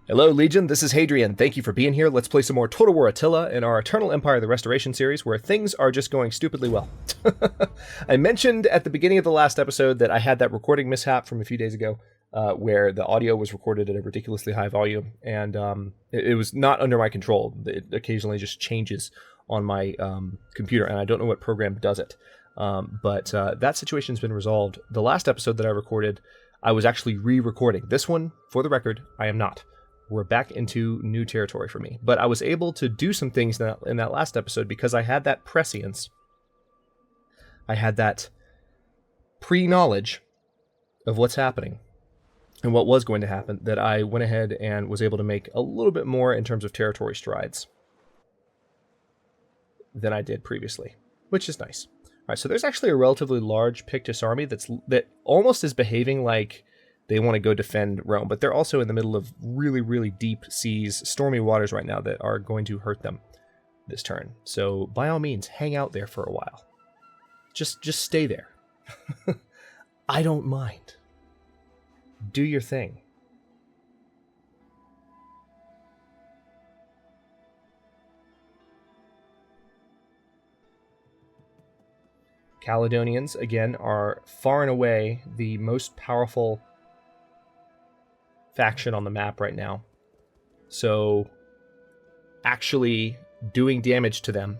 Hello, Legion. This is Hadrian. Thank you for being here. Let's play some more Total War Attila in our Eternal Empire the Restoration series, where things are just going stupidly well. I mentioned at the beginning of the last episode that I had that recording mishap from a few days ago, where the audio was recorded at a ridiculously high volume, and it was not under my control. It occasionally just changes on my computer, and I don't know what program does it. But that situation's been resolved. The last episode that I recorded, I was actually re-recording. This one, for the record, I am not. We're back into new territory for me. But I was able to do some things in that last episode because I had that prescience. I had that pre-knowledge of what's happening and what was going to happen, that I went ahead and was able to make a little bit more in terms of territory strides than I did previously, which is nice. All right, so there's actually a relatively large Pictus army that almost is behaving like they want to go defend Rome, but they're also in the middle of really, really deep seas, stormy waters right now that are going to hurt them this turn. So by all means, hang out there for a while. Just stay there. I don't mind. Do your thing. Caledonians, again, are far and away the most powerful faction on the map right now. So actually doing damage to them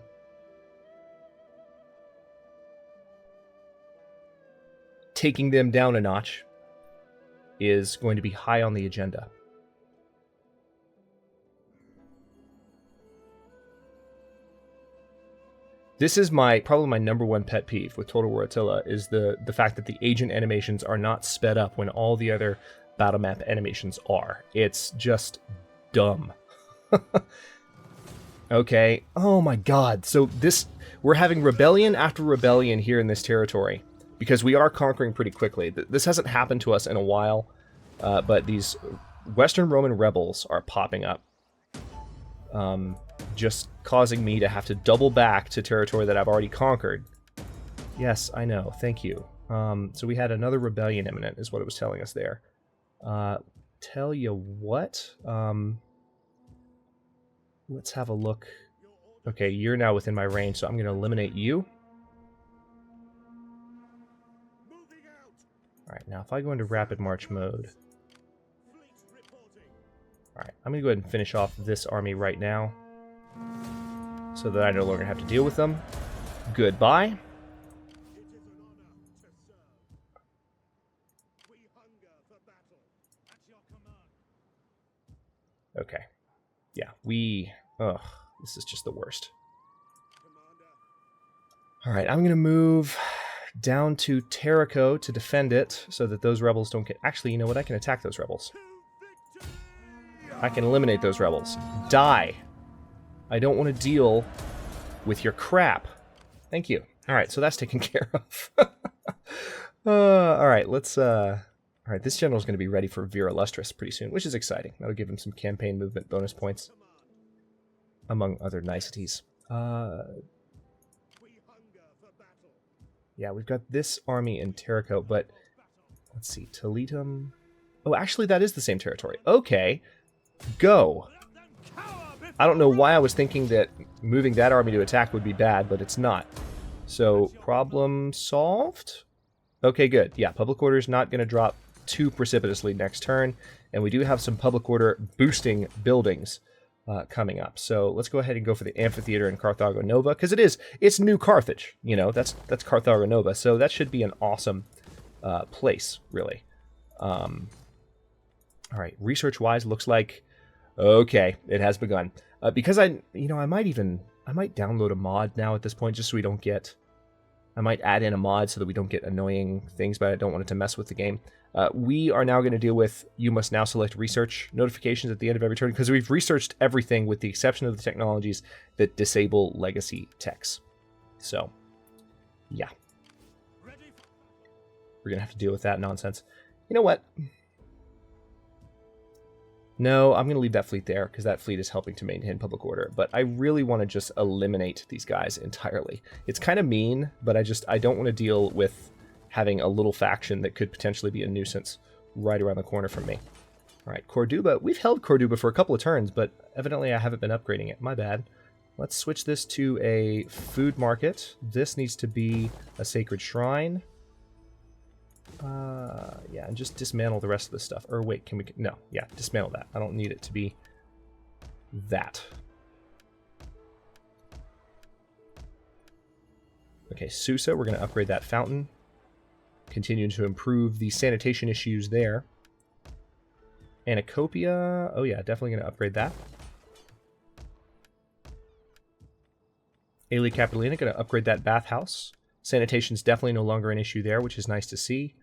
taking them down a notch is going to be high on the agenda. This is probably my number one pet peeve with Total War Attila, is the fact that the agent animations are not sped up when all the other battle map animations are. It's just dumb. Okay. Oh my god. So we're having rebellion after rebellion here in this territory because we are conquering pretty quickly. This hasn't happened to us in a while, but these Western Roman rebels are popping up, just causing me to have to double back to territory that I've already conquered. Yes, I know. Thank you. So we had another rebellion imminent, is what it was telling us there. Tell you what, let's have a look. Okay, you're now within my range, so I'm going to eliminate you. Alright, now if I go into rapid march mode. Alright, I'm going to go ahead and finish off this army right now, so that I no longer have to deal with them. Goodbye. Okay. Yeah, this is just the worst. Alright, I'm going to move down to Terrico to defend it, so that those rebels don't get... Actually, you know what? I can attack those rebels. I can eliminate those rebels. Die! I don't want to deal with your crap. Thank you. Alright, so that's taken care of. Alright, let's... Alright, this general's going to be ready for Vera Lustris pretty soon, which is exciting. That'll give him some campaign movement bonus points, among other niceties. Yeah, we've got this army in Terrico, but let's see, Toletum... Oh, actually, that is the same territory. Okay, go! I don't know why I was thinking that moving that army to attack would be bad, but it's not. So, problem solved? Okay, good. Yeah, public order is not going to drop too precipitously next turn, and we do have some public order boosting buildings coming up. So let's go ahead and go for the amphitheater in Carthago Nova, because it's New Carthage, you know, that's Carthago Nova, so that should be an awesome place, really. All right, research-wise, looks like okay, it has begun. Because I might download a mod now at this point, just so we don't get... I might add in a mod so that we don't get annoying things, but I don't want it to mess with the game. We are now going to deal with, you must now select research notifications at the end of every turn, because we've researched everything with the exception of the technologies that disable legacy techs. So, yeah. We're going to have to deal with that nonsense. You know what? No, I'm going to leave that fleet there, because that fleet is helping to maintain public order. But I really want to just eliminate these guys entirely. It's kind of mean, but I don't want to deal with having a little faction that could potentially be a nuisance right around the corner from me. Alright, Corduba. We've held Corduba for a couple of turns, but evidently I haven't been upgrading it. My bad. Let's switch this to a food market. This needs to be a sacred shrine. Yeah, and just dismantle the rest of this stuff. Or wait, can we... No, yeah, dismantle that. I don't need it to be that. Okay, Susa, we're going to upgrade that fountain. Continue to improve the sanitation issues there. Anacopia, oh yeah, definitely going to upgrade that. Aelia Capitolina, going to upgrade that bathhouse. Sanitation's definitely no longer an issue there, which is nice to see.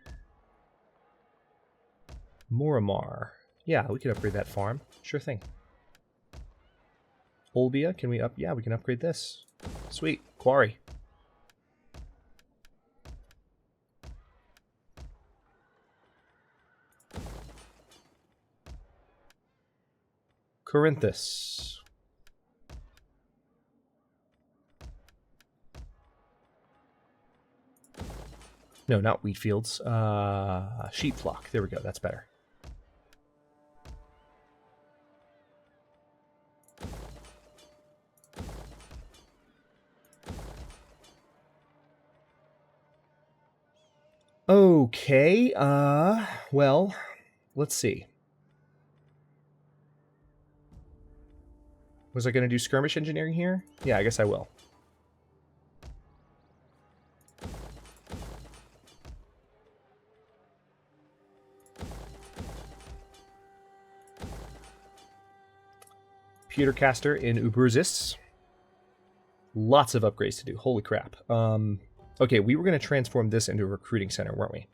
Moramar. Yeah, we can upgrade that farm. Sure thing. Olbia, can we up... Yeah, we can upgrade this. Sweet. Quarry. Corinthus. No, not wheat fields. Sheep flock. There we go. That's better. Okay. Well, let's see. Was I going to do skirmish engineering here? Yeah, I guess I will. Pewtercaster in Uberzis. Lots of upgrades to do. Holy crap. Okay, we were going to transform this into a recruiting center, weren't we?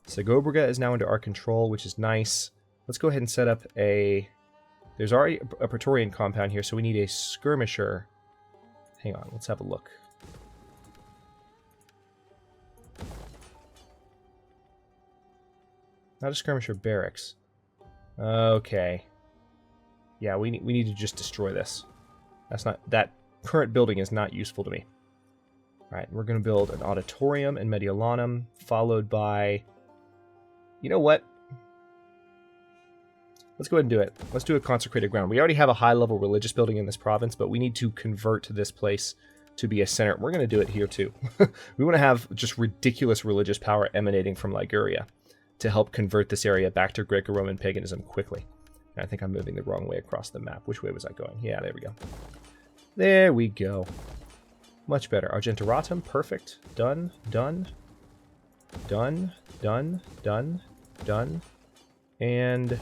Segobriga is now under our control, which is nice. Let's go ahead and set up a... There's already a Praetorian compound here, so we need a skirmisher. Hang on, let's have a look. Not a skirmisher barracks. Okay. Yeah, we need to just destroy this. That current building is not useful to me. Alright, we're going to build an auditorium in Mediolanum, followed by... You know what? Let's go ahead and do it. Let's do a consecrated ground. We already have a high-level religious building in this province, but we need to convert this place to be a center. We're going to do it here, too. We want to have just ridiculous religious power emanating from Liguria to help convert this area back to Greco-Roman paganism quickly. And I think I'm moving the wrong way across the map. Which way was I going? Yeah, there we go. There we go. Much better. Argenteratum, perfect. Done, done, done, done, done, done, and...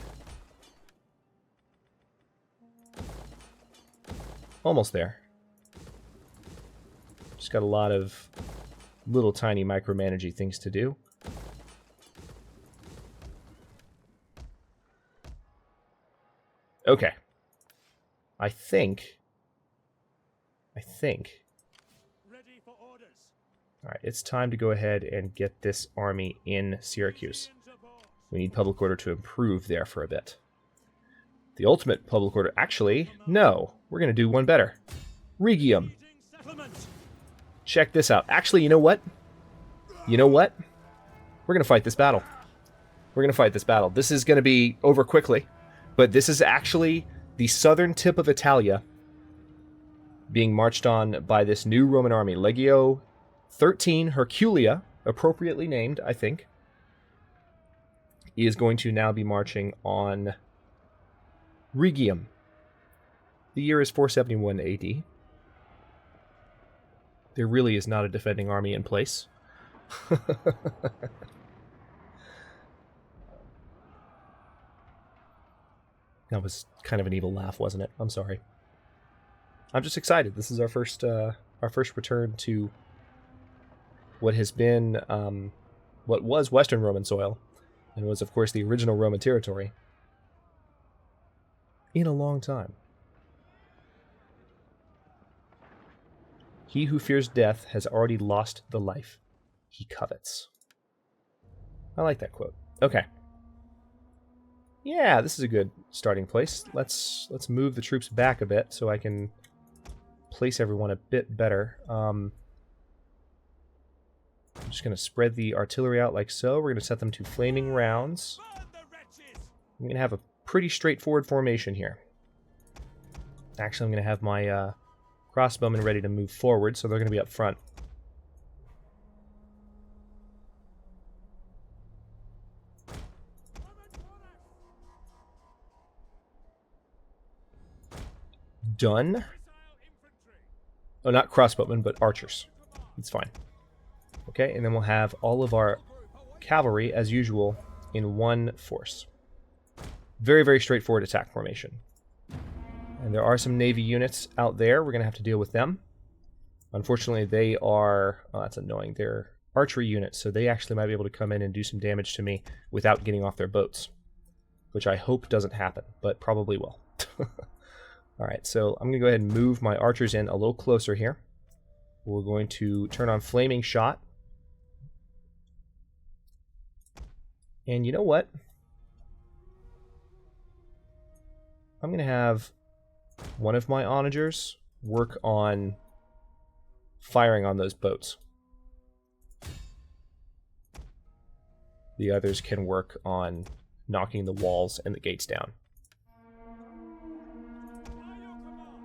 almost there. Just got a lot of little tiny micromanaging things to do. Okay. I think... Ready for orders. Alright, it's time to go ahead and get this army in Syracuse. We need public order to improve there for a bit. The ultimate public order... Actually, no. We're going to do one better. Rhegium. Check this out. Actually, you know what? You know what? We're going to fight this battle. We're going to fight this battle. This is going to be over quickly. But this is actually the southern tip of Italia being marched on by this new Roman army. Legio 13 Herculia, appropriately named, I think, is going to now be marching on Rhegium. The year is 471 AD. There really is not a defending army in place. That was kind of an evil laugh, wasn't it? I'm sorry. I'm just excited. This is our first return to what has been, what was Western Roman soil, and was, of course, the original Roman territory in a long time. He who fears death has already lost the life he covets. I like that quote. Okay. Yeah, this is a good starting place. Let's move the troops back a bit so I can place everyone a bit better. I'm just going to spread the artillery out like so. We're going to set them to flaming rounds. I'm going to have a pretty straightforward formation here. Actually, I'm going to have my crossbowmen ready to move forward, so they're going to be up front. Done. Oh, not crossbowmen, but archers. It's fine. Okay, and then we'll have all of our cavalry, as usual, in one force. Very, very straightforward attack formation. And there are some Navy units out there. We're going to have to deal with them. Unfortunately, they are... Oh, that's annoying. They're archery units, so they actually might be able to come in and do some damage to me without getting off their boats. Which I hope doesn't happen, but probably will. Alright, so I'm going to go ahead and move my archers in a little closer here. We're going to turn on Flaming Shot. And you know what? I'm going to have one of my onagers work on firing on those boats. The others can work on knocking the walls and the gates down.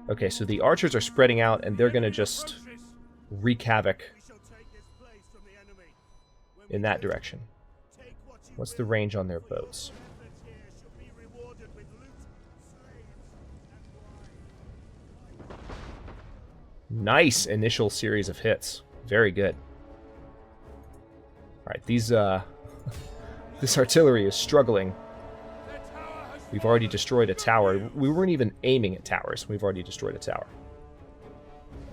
Okay, so the archers are spreading out, and they're going to just wreak havoc in that direction. What's the range on their boats? Nice initial series of hits. Very good. Alright, these, this artillery is struggling. We've already destroyed a tower. We weren't even aiming at towers. We've already destroyed a tower.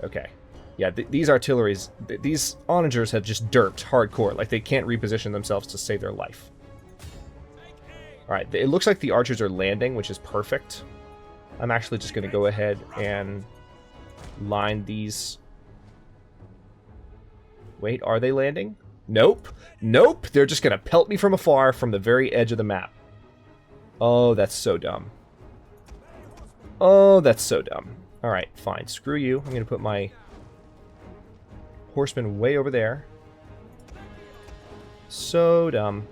Okay. Yeah, these artilleries, these onagers have just derped hardcore. Like, they can't reposition themselves to save their life. Alright, it looks like the archers are landing, which is perfect. I'm actually just going to go ahead and line these... Wait, are they landing? Nope. Nope! They're just going to pelt me from afar from the very edge of the map. Oh, that's so dumb. Oh, that's so dumb. Alright, fine. Screw you. I'm going to put my horsemen way over there. So dumb.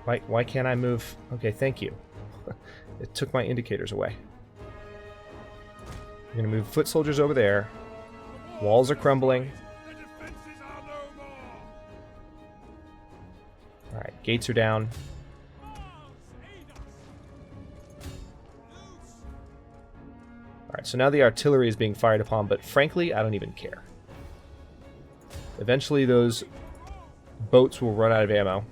Why can't I move? Okay, thank you. It took my indicators away. I'm going to move foot soldiers over there. Walls are crumbling. Alright, gates are down. Alright, so now the artillery is being fired upon, but frankly, I don't even care. Eventually those boats will run out of ammo.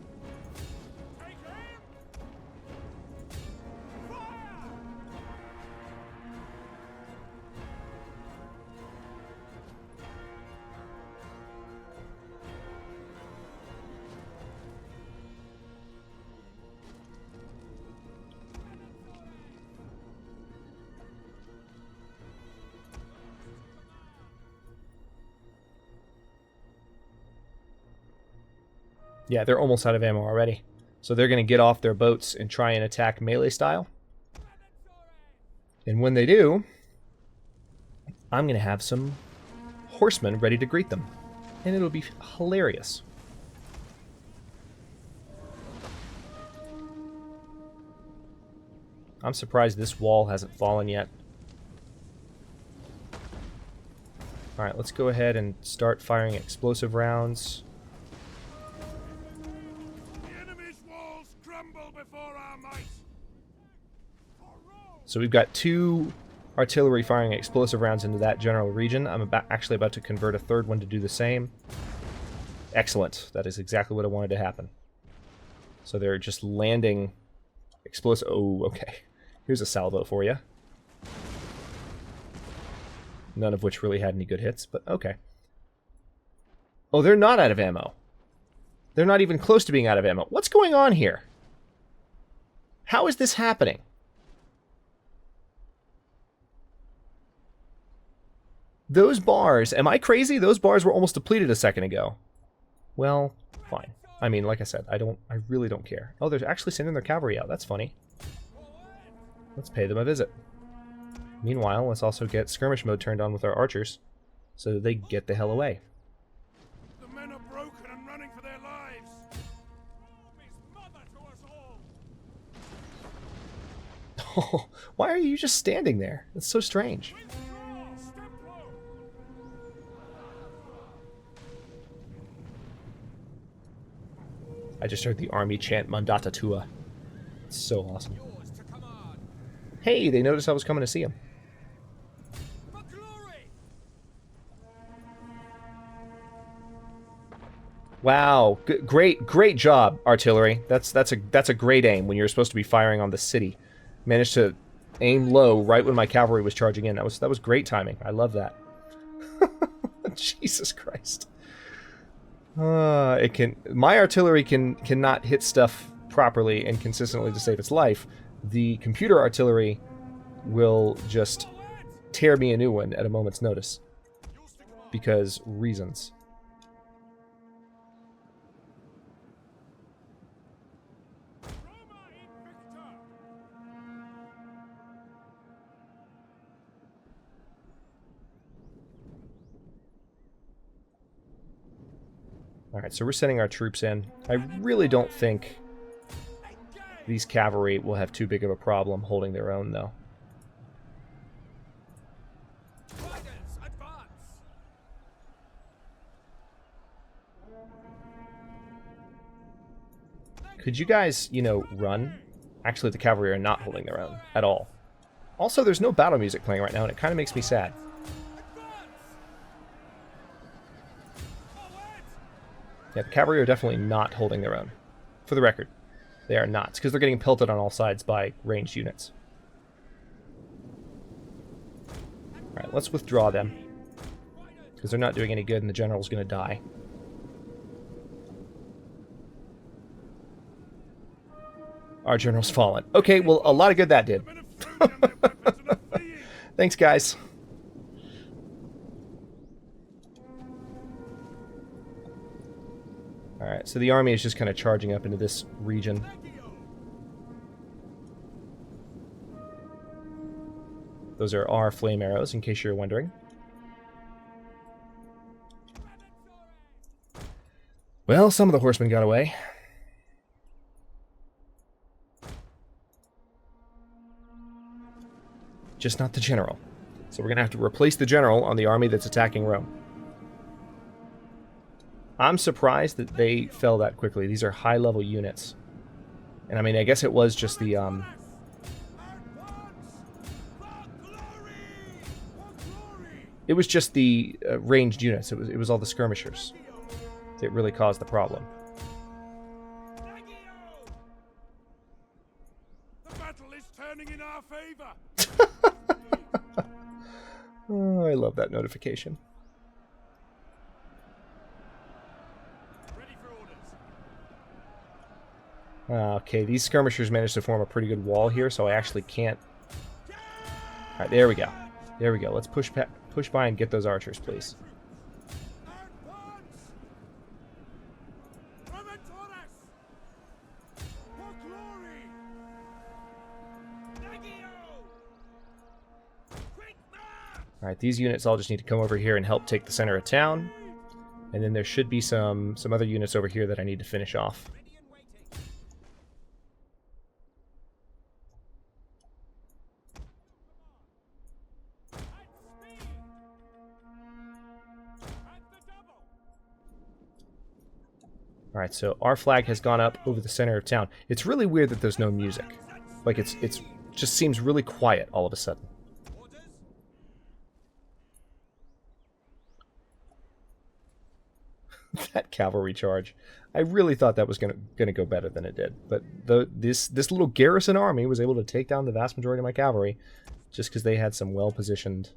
Yeah, they're almost out of ammo already. So they're going to get off their boats and try and attack melee style. And when they do, I'm going to have some horsemen ready to greet them. And it'll be hilarious. I'm surprised this wall hasn't fallen yet. Alright, let's go ahead and start firing explosive rounds. So we've got 2 artillery firing explosive rounds into that general region. I'm actually about to convert a 3rd one to do the same. Excellent. That is exactly what I wanted to happen. So they're just landing explosive... Oh, okay. Here's a salvo for you. None of which really had any good hits, but okay. Oh, they're not out of ammo. They're not even close to being out of ammo. What's going on here? How is this happening? Those bars, am I crazy? Those bars were almost depleted a second ago. Well, fine. I mean, like I said, I really don't care. Oh, they're actually sending their cavalry out. That's funny. Let's pay them a visit. Meanwhile, let's also get skirmish mode turned on with our archers, so that they get the hell away. The men are broken and running for their lives. Rome is mother to us all. Why are you just standing there? That's so strange. I just heard the army chant Mandata Tua. It's so awesome. Hey, they noticed I was coming to see him. Wow, great job, artillery. That's a great aim when you're supposed to be firing on the city. Managed to aim low right when my cavalry was charging in. That was great timing. I love that. Jesus Christ. My artillery cannot hit stuff properly and consistently to save its life. The computer artillery will just tear me a new one at a moment's notice. Because reasons. Alright, so we're sending our troops in. I really don't think these cavalry will have too big of a problem holding their own, though. Could you guys, you know, run? Actually, the cavalry are not holding their own at all. Also, there's no battle music playing right now, and it kind of makes me sad. Yeah, the cavalry are definitely not holding their own. For the record, they are not. It's because they're getting pelted on all sides by ranged units. Alright, let's withdraw them. Because they're not doing any good and the general's going to die. Our general's fallen. Okay, well, a lot of good that did. Thanks, guys. Alright, so the army is just kind of charging up into this region. Those are our flame arrows, in case you're wondering. Well, some of the horsemen got away. Just not the general. So we're going to have to replace the general on the army that's attacking Rome. I'm surprised that they fell that quickly. These are high-level units. And I mean, I guess it was just the, it was just the ranged units. It was all the skirmishers that really caused the problem. The battle is turning in our favor. Oh, I love that notification. Ready for orders. Okay, these skirmishers managed to form a pretty good wall here, so I actually can't... Alright, there we go. There we go. Let's push by and get those archers, please. Alright, these units all just need to come over here and help take the center of town. And then there should be some other units over here that I need to finish off. Alright, so our flag has gone up over the center of town. It's really weird that there's no music. Like, it's just seems really quiet all of a sudden. That cavalry charge. I really thought that was gonna go better than it did. But this little garrison army was able to take down the vast majority of my cavalry just because they had some well-positioned...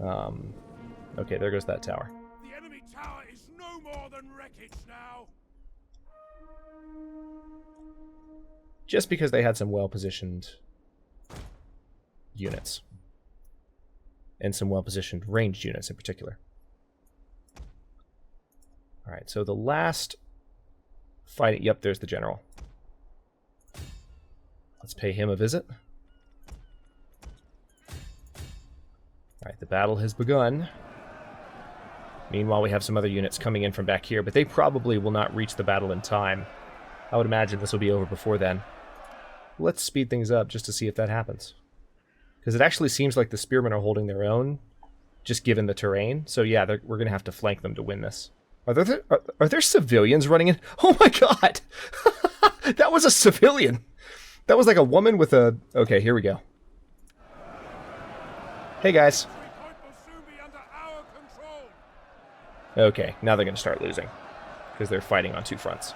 Okay, there goes that tower. The enemy tower is no more than wreckage now. Just because they had some well-positioned units. And some well-positioned ranged units in particular. Alright, so the last fight... Yep, there's the general. Let's pay him a visit. Alright, the battle has begun. Meanwhile, we have some other units coming in from back here, but they probably will not reach the battle in time. I would imagine this will be over before then. let's speed things up just to see if that happens. Because it actually seems like the spearmen are holding their own, just given the terrain. So yeah, we're going to have to flank them to win this. Are there civilians running in? Oh my god! That was a civilian! That was like a woman with a... Okay, here we go. Hey guys. Okay, now they're going to start losing. Because they're fighting on two fronts.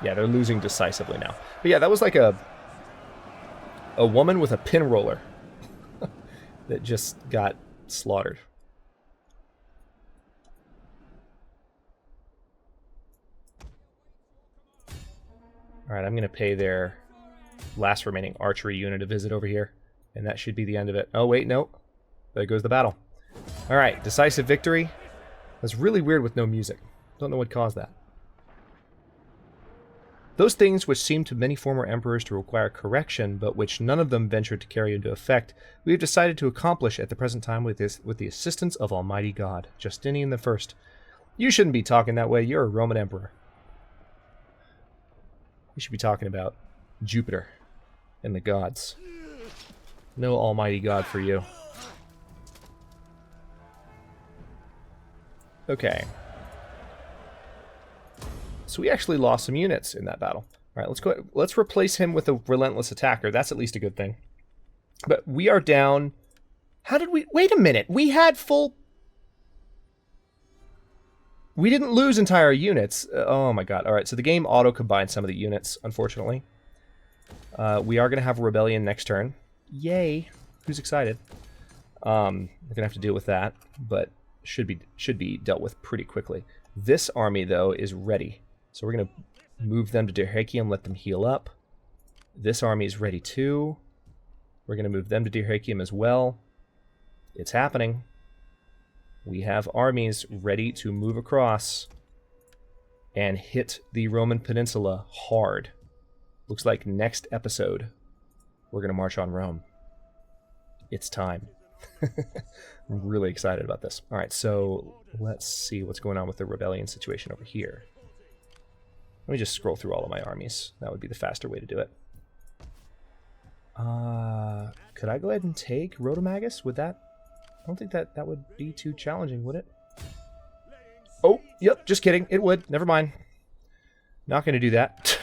Yeah, they're losing decisively now. But yeah, that was like a woman with a pin roller that just got slaughtered. Alright, I'm going to pay their last remaining archery unit a visit over here. And that should be the end of it. Oh, wait, no. There goes the battle. Alright, decisive victory. That's really weird with no music. Don't know what caused that. Those things which seemed to many former emperors to require correction, but which none of them ventured to carry into effect, we have decided to accomplish at the present time with the assistance of Almighty God, Justinian I. You shouldn't be talking that way. You're a Roman emperor. You should be talking about Jupiter and the gods. No Almighty God for you. Okay. So we actually lost some units in that battle. All right, let's replace him with a relentless attacker. That's at least a good thing. But we are down... How did we... Wait a minute. We had full... We didn't lose entire units. Oh my god. All right, so the game auto-combined some of the units, unfortunately. We are going to have a rebellion next turn. Yay. Who's excited? We're going to have to deal with that, but should be dealt with pretty quickly. This army, though, is ready. So we're going to move them to Dyrrhachium, let them heal up. This army is ready too. We're going to move them to Dyrrhachium as well. It's happening. We have armies ready to move across and hit the Roman Peninsula hard. Looks like next episode, we're going to march on Rome. It's time. I'm really excited about this. All right, so let's see what's going on with the rebellion situation over here. Let me just scroll through all of my armies. That would be the faster way to do it. Could I go ahead and take Rhodomagus? Would that... I don't think that would be too challenging, would it? Oh, yep, just kidding. It would. Never mind. Not going to do that.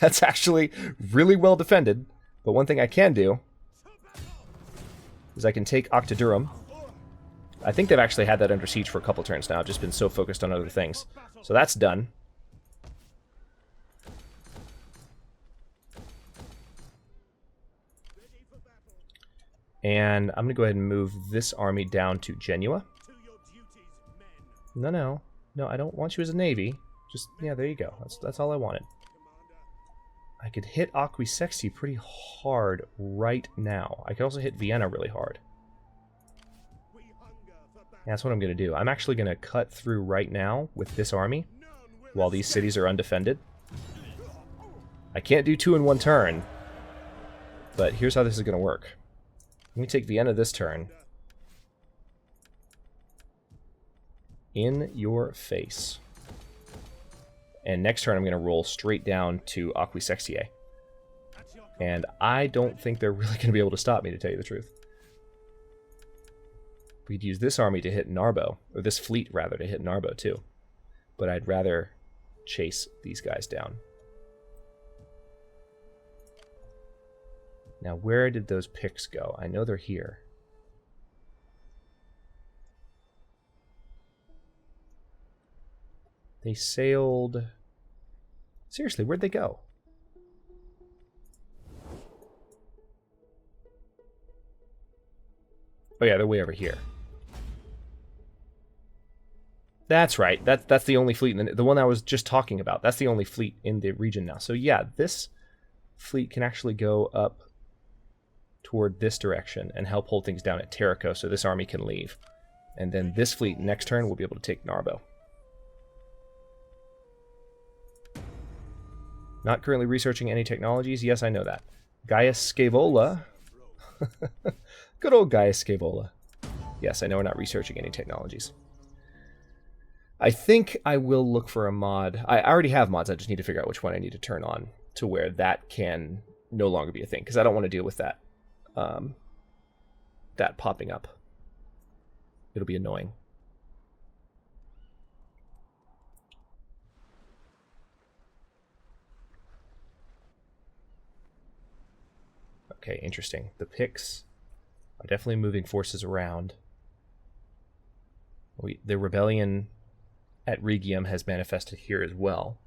That's actually really well defended. But one thing I can do is I can take Octodurum. I think they've actually had that under siege for a couple turns now. I've just been so focused on other things. So that's done. And I'm going to go ahead and move this army down to Genua. No, I don't want you as a navy. Just, yeah, there you go. That's all I wanted. I could hit Acquisexti pretty hard right now. I could also hit Vienna really hard. That's what I'm going to do. I'm actually going to cut through right now with this army while these cities are undefended. I can't do 2 in 1 turn, but here's how this is going to work. Let me take Vienna this turn. In your face. And next turn I'm going to roll straight down to Acquisextiae. And I don't think they're really going to be able to stop me, to tell you the truth. We'd use this army to hit Narbo, or this fleet rather, to hit Narbo too. But I'd rather chase these guys down. Now, where did those picks go? I know they're here. They sailed... Seriously, where'd they go? Oh yeah, they're way over here. That's right. That's the only fleet, the one I was just talking about. That's the only fleet in the region now. So yeah, this fleet can actually go up toward this direction and help hold things down at Terrico so this army can leave. And then this fleet next turn will be able to take Narbo. Not currently researching any technologies. Yes, I know that. Gaius Scaevola. Good old Gaius Scaevola. Yes, I know we're not researching any technologies. I think I will look for a mod. I already have mods. I just need to figure out which one I need to turn on to where that can no longer be a thing, because I don't want to deal with that. That popping up. It'll be annoying. Okay, interesting. The Picts are definitely moving forces around. The rebellion at Rhegium has manifested here as well.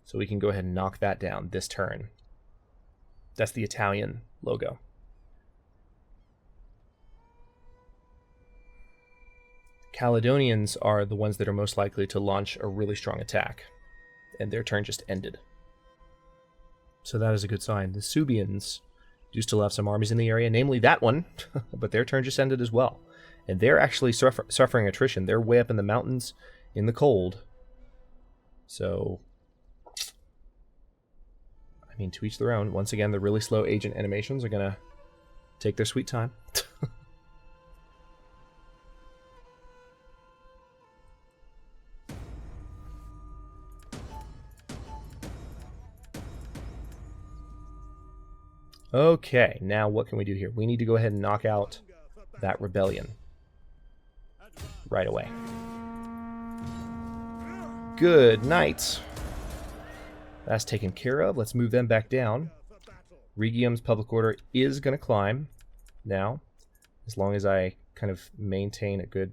So we can go ahead and knock that down this turn. That's the Italian logo. Caledonians are the ones that are most likely to launch a really strong attack. And their turn just ended. So that is a good sign. The Suebians do still have some armies in the area, namely that one, but their turn just ended as well. And they're actually suffering attrition. They're way up in the mountains in the cold. So, I mean, to each their own. Once again, the really slow agent animations are going to take their sweet time. Okay, now what can we do here? We need to go ahead and knock out that rebellion right away. Good night. That's taken care of. Let's move them back down. Rhegium's public order is going to climb now, as long as I kind of maintain a good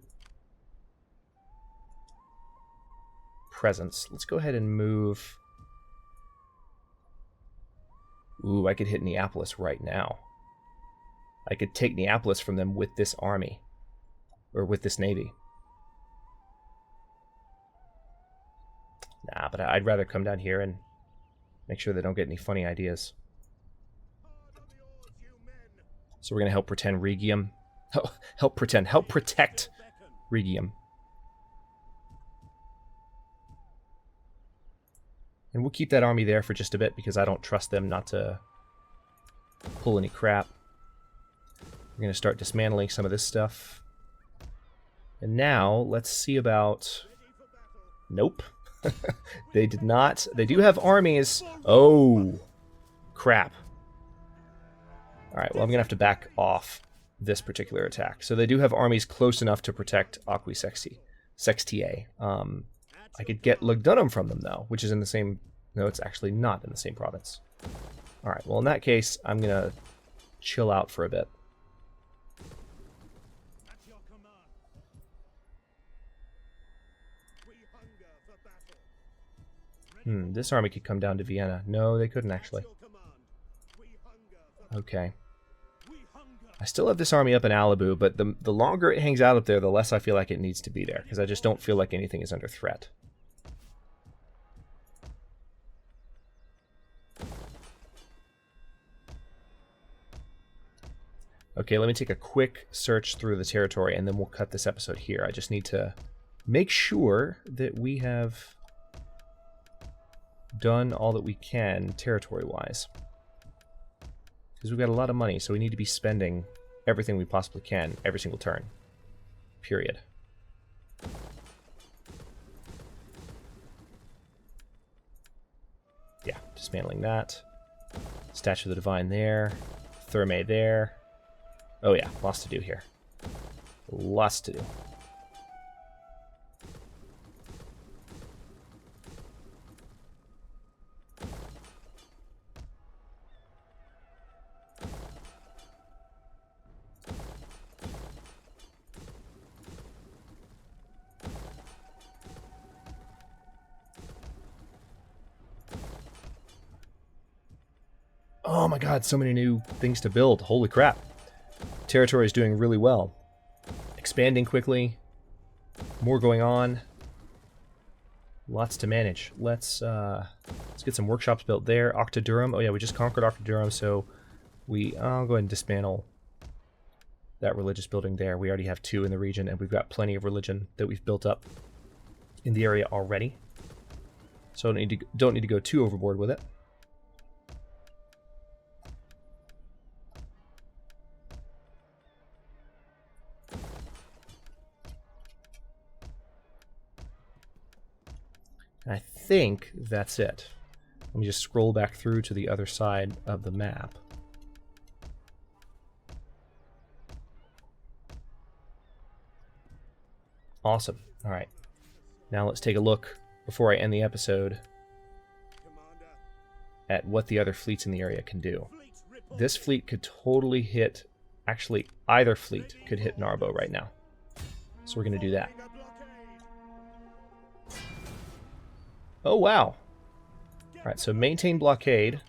presence. Let's go ahead and move. Ooh, I could hit Neapolis right now. I could take Neapolis from them with this army. Or with this navy. Nah, but I'd rather come down here and make sure they don't get any funny ideas. So we're going to help pretend Rhegium. Help protect Rhegium. And we'll keep that army there for just a bit because I don't trust them not to pull any crap. We're going to start dismantling some of this stuff. And now, let's see about... Nope. They did not. They do have armies. Oh, crap. Alright, well, I'm going to have to back off this particular attack. So they do have armies close enough to protect Aquae Sextiae. I could get Lugdunum from them, though, which is in the same... No, it's actually not in the same province. Alright, well, in that case, I'm going to chill out for a bit. This army could come down to Vienna. No, they couldn't, actually. Okay. I still have this army up in Alibu, but the longer it hangs out up there, the less I feel like it needs to be there, because I just don't feel like anything is under threat. Okay, let me take a quick search through the territory, and then we'll cut this episode here. I just need to make sure that we have done all that we can territory-wise. Because we've got a lot of money, so we need to be spending everything we possibly can every single turn. Period. Yeah, dismantling that. Statue of the Divine there. Thermae there. Oh yeah, lots to do here. Lots to do. Oh my god, so many new things to build. Holy crap. Territory is doing really well. Expanding quickly. More going on. Lots to manage. Let's get some workshops built there. Octodurum. Oh yeah, we just conquered Octodurum, so I'll go ahead and dismantle that religious building there. We already have 2 in the region, and we've got plenty of religion that we've built up in the area already. So don't need to go too overboard with it. And I think that's it. Let me just scroll back through to the other side of the map. Awesome. All right. Now let's take a look, before I end the episode, at what the other fleets in the area can do. This fleet could totally hit, actually either fleet could hit Narbo right now. So we're going to do that. Oh, wow. All right, so maintain blockade.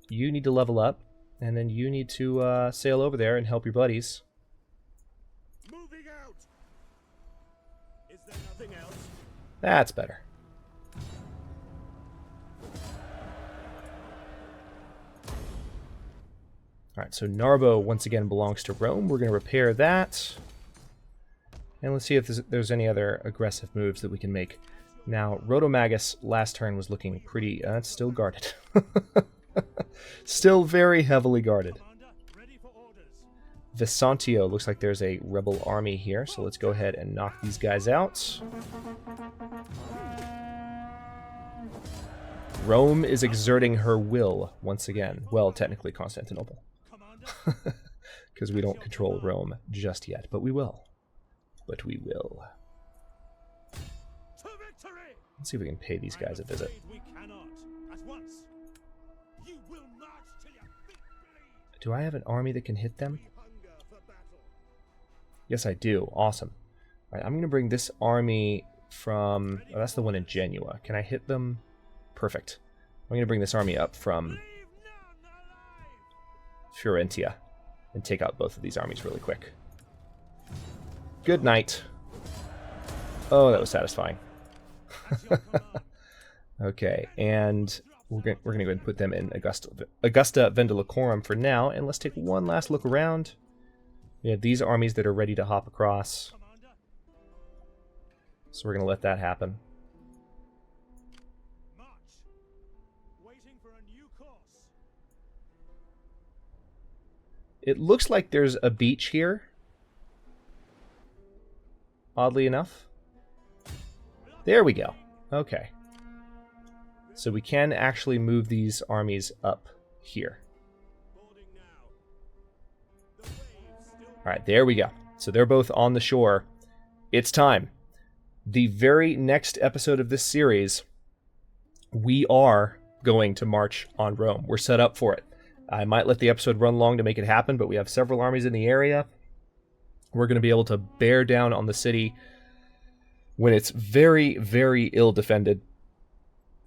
You need to level up, and then you need to sail over there and help your buddies. Moving out. Is there nothing else? That's better. Alright, so Narbo once again belongs to Rome. We're going to repair that. And let's see if there's any other aggressive moves that we can make. Now, Rotomagus last turn was looking pretty... it's still guarded. Still very heavily guarded. Vesantio, looks like there's a rebel army here, so let's go ahead and knock these guys out. Rome is exerting her will once again. Well, technically Constantinople. Because we don't control Rome just yet, but we will. But we will. Let's see if we can pay these guys a visit. Do I have an army that can hit them? Yes, I do. Awesome. All right, I'm going to bring this army from... Oh, that's the one in Genoa. Can I hit them? Perfect. I'm going to bring this army up from Fiorentia and take out both of these armies really quick. Good night. Oh, that was satisfying. Okay, and we're going to go ahead and put them in Augusta Vendilocorum for now, and let's take one last look around. We have these armies that are ready to hop across, so we're going to let that happen. It looks like there's a beach here, oddly enough. There we go. Okay. So we can actually move these armies up here. Alright, there we go. So they're both on the shore. It's time. The very next episode of this series, we are going to march on Rome. We're set up for it. I might let the episode run long to make it happen, but we have several armies in the area. We're going to be able to bear down on the city when it's very, very ill defended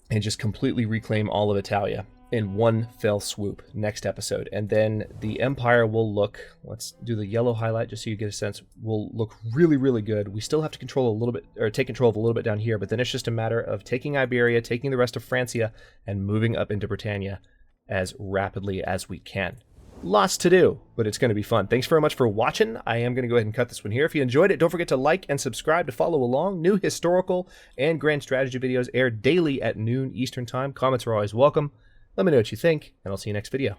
and just completely reclaim all of Italia in one fell swoop next episode. And then the Empire will look, let's do the yellow highlight just so you get a sense, will look really, really good. We still have to control a little bit, or take control of a little bit down here, but then it's just a matter of taking Iberia, taking the rest of Francia, and moving up into Britannia as rapidly as we can. Lots to do, but it's going to be fun. Thanks very much for watching. I am going to go ahead and cut this one here. If you enjoyed it, don't forget to like and subscribe to follow along. New historical and grand strategy videos air daily at noon Eastern Time. Comments are always welcome. Let me know what you think, and I'll see you next video.